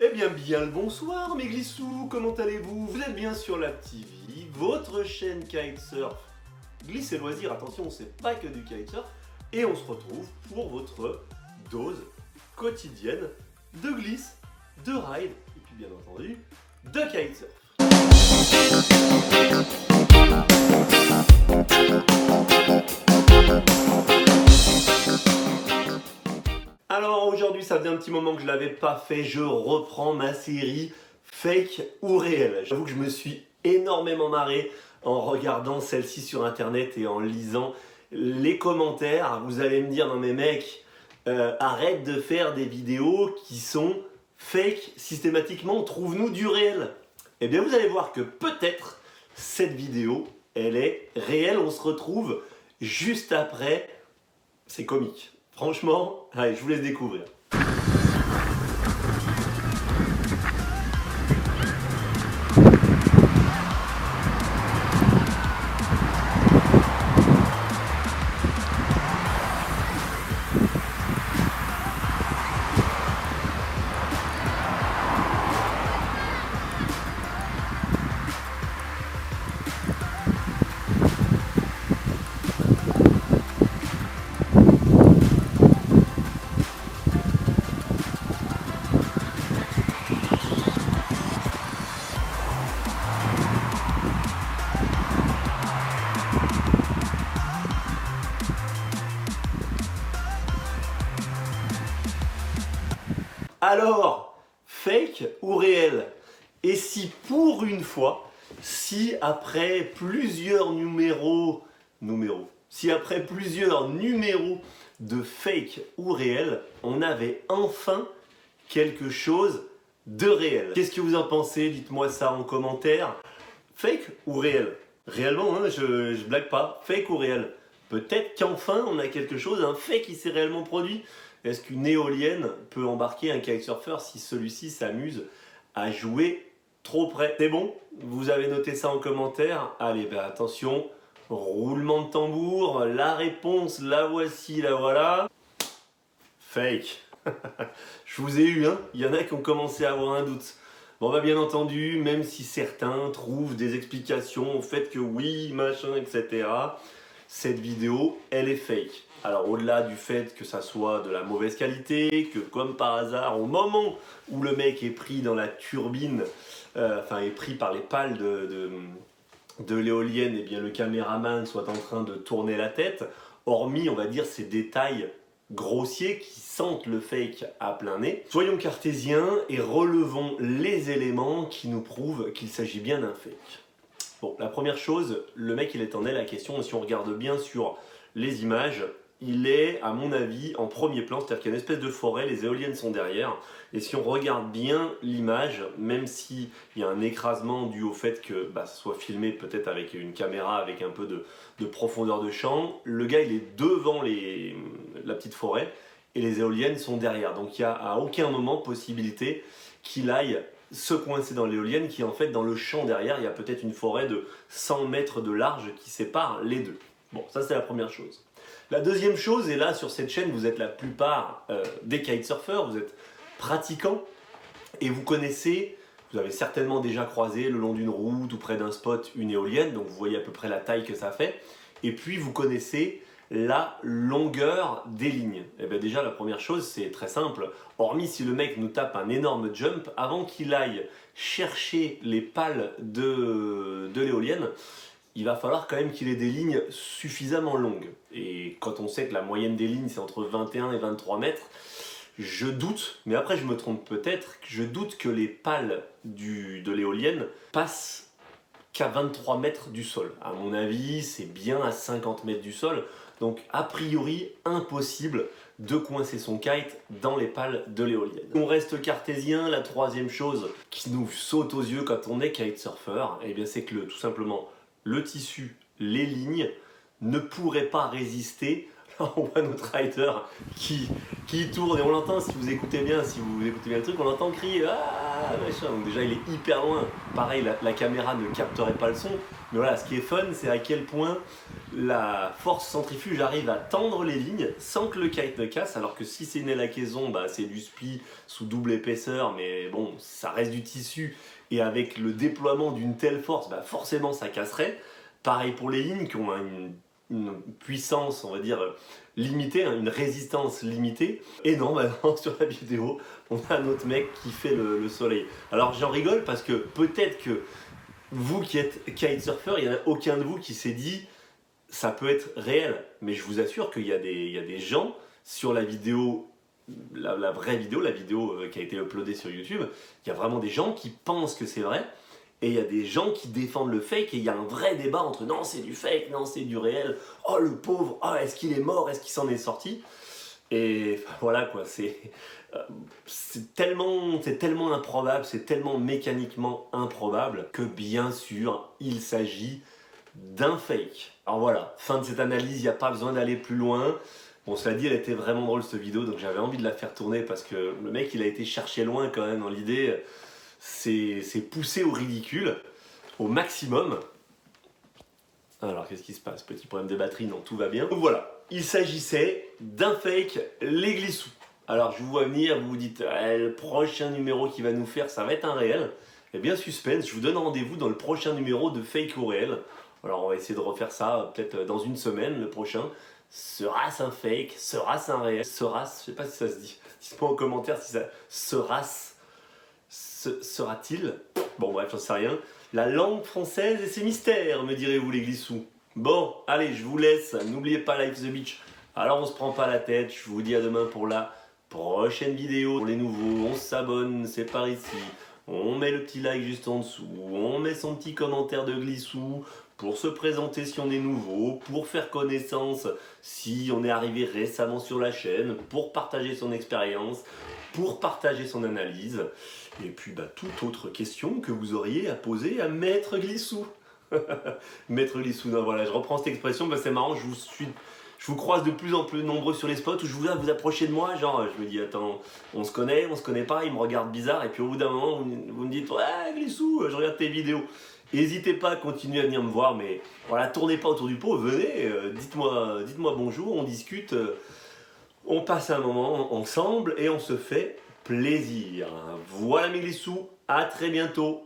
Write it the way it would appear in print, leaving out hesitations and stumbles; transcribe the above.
Eh bien le bonsoir mes glissous, comment allez-vous? Vous êtes bien sur la TV, votre chaîne kitesurf, glisse et loisirs, attention c'est pas que du kitesurf, et on se retrouve pour votre dose quotidienne de glisse, de ride, et puis bien entendu, de kitesurf. Alors aujourd'hui, ça faisait un petit moment que je l'avais pas fait, je reprends ma série fake ou réel. J'avoue que je me suis énormément marré en regardant celle-ci sur internet et en lisant les commentaires. Vous allez me dire, non mais mec, arrête de faire des vidéos qui sont fake systématiquement, trouve-nous du réel. Eh bien vous allez voir que peut-être cette vidéo, elle est réelle, on se retrouve juste après, c'est comique. Franchement, allez, je vous laisse découvrir. Alors, fake ou réel? Et si pour une fois, si après plusieurs numéros de fake ou réel, on avait enfin quelque chose de réel? Qu'est-ce que vous en pensez? Dites-moi ça en commentaire. Fake ou réel? Réellement, hein, je blague pas. Fake ou réel? Peut-être qu'enfin on a quelque chose, un fait qui s'est réellement produit. Est-ce qu'une éolienne peut embarquer un kitesurfer si celui-ci s'amuse à jouer trop près? C'est bon? Vous avez noté ça en commentaire? Allez, ben attention, roulement de tambour, la réponse, la voici, la voilà. Fake. Je vous ai eu, hein? Il y en a qui ont commencé à avoir un doute. Bon bah bien entendu, même si certains trouvent des explications au fait que oui, machin, etc., cette vidéo, elle est fake. Alors au-delà du fait que ça soit de la mauvaise qualité, que comme par hasard, au moment où le mec est pris dans la turbine, est pris par les pales de l'éolienne, et bien le caméraman soit en train de tourner la tête, hormis, on va dire, ces détails grossiers qui sentent le fake à plein nez. Soyons cartésiens et relevons les éléments qui nous prouvent qu'il s'agit bien d'un fake. Bon, la première chose, le mec il étendait la question, et si on regarde bien sur les images, il est, à mon avis, en premier plan, c'est-à-dire qu'il y a une espèce de forêt, les éoliennes sont derrière, et si on regarde bien l'image, même s'il y a un écrasement dû au fait que ça soit filmé peut-être avec une caméra avec un peu de profondeur de champ, le gars il est devant la petite forêt, et les éoliennes sont derrière, donc il n'y a à aucun moment possibilité qu'il aille se coincer dans l'éolienne qui en fait dans le champ derrière il y a peut-être une forêt de 100 mètres de large qui sépare les deux. Bon, ça c'est la première chose. La deuxième chose, et là sur cette chaîne vous êtes la plupart des kitesurfers, vous êtes pratiquants et vous connaissez, vous avez certainement déjà croisé le long d'une route ou près d'un spot une éolienne, donc vous voyez à peu près la taille que ça fait, et puis vous connaissez la longueur des lignes. Et bien déjà la première chose c'est très simple, hormis si le mec nous tape un énorme jump, avant qu'il aille chercher les pales de l'éolienne, il va falloir quand même qu'il ait des lignes suffisamment longues. Et quand on sait que la moyenne des lignes c'est entre 21 et 23 mètres, je doute, mais après je me trompe peut-être, je doute que les pales de l'éolienne passent qu'à 23 mètres du sol. À mon avis, c'est bien à 50 mètres du sol. Donc a priori, impossible de coincer son kite dans les pales de l'éolienne. On reste cartésien, la troisième chose qui nous saute aux yeux quand on est kitesurfer, c'est que tout simplement le tissu, les lignes ne pourraient pas résister on voit notre rider qui tourne et on l'entend, si vous écoutez bien le truc, on l'entend crier ah machin. Donc déjà il est hyper loin. Pareil, la caméra ne capterait pas le son. Mais voilà, ce qui est fun, c'est à quel point la force centrifuge arrive à tendre les lignes sans que le kite ne casse. Alors que si c'est une élacaison, c'est du spi sous double épaisseur, mais bon, ça reste du tissu. Et avec le déploiement d'une telle force, forcément ça casserait. Pareil pour les lignes qui ont une puissance, on va dire, limitée, une résistance limitée. Et non, maintenant sur la vidéo, on a un autre mec qui fait le soleil. Alors j'en rigole parce que peut-être que vous qui êtes kitesurfer, il n'y en a aucun de vous qui s'est dit ça peut être réel. Mais je vous assure qu'il y a des gens sur la vidéo, la vraie vidéo, la vidéo qui a été uploadée sur YouTube, il y a vraiment des gens qui pensent que c'est vrai. Et il y a des gens qui défendent le fake et il y a un vrai débat entre non c'est du fake, non c'est du réel, oh le pauvre, oh est-ce qu'il est mort, est-ce qu'il s'en est sorti. Et voilà quoi, c'est tellement improbable, c'est tellement mécaniquement improbable que bien sûr il s'agit d'un fake. Alors voilà, fin de cette analyse, il n'y a pas besoin d'aller plus loin. Bon, cela dit, elle était vraiment drôle cette vidéo, donc j'avais envie de la faire tourner parce que le mec il a été chercher loin quand même dans l'idée. C'est poussé au ridicule, au maximum. Alors qu'est-ce qui se passe? Petit problème de batterie, non, tout va bien. Donc voilà, il s'agissait d'un fake, les Glissous. Alors je vous vois venir, vous vous dites, le prochain numéro qui va nous faire, ça va être un réel. Eh bien suspense, je vous donne rendez-vous dans le prochain numéro de Fake ou Réel. Alors on va essayer de refaire ça peut-être dans une semaine, le prochain. Sera-ce un fake? Sera-ce un réel? Sera-ce, je sais pas si ça se dit. Dites-moi en commentaire si ça sera-ce. Sera-t-il? Bon bref, j'en sais rien. La langue française et ses mystères, me direz-vous les Glissous. Bon, allez, je vous laisse. N'oubliez pas Life the Beach. Alors on se prend pas la tête. Je vous dis à demain pour la prochaine vidéo. Pour les nouveaux, on s'abonne, c'est par ici. On met le petit like juste en dessous. On met son petit commentaire de Glissous pour se présenter si on est nouveau, pour faire connaissance si on est arrivé récemment sur la chaîne, pour partager son expérience, pour partager son analyse. Et puis toute autre question que vous auriez à poser à Maître Glissous. Maître Glissous, non voilà, je reprends cette expression, c'est marrant, je vous croise de plus en plus nombreux sur les spots où je vous vois vous approcher de moi, genre je me dis attends, on se connaît pas, il me regarde bizarre, et puis au bout d'un moment vous me dites ouais Glissous, je regarde tes vidéos. N'hésitez pas à continuer à venir me voir, mais voilà, tournez pas autour du pot, venez, dites-moi bonjour, on discute, on passe un moment ensemble et on se fait plaisir. Voilà mes Glissous, à très bientôt.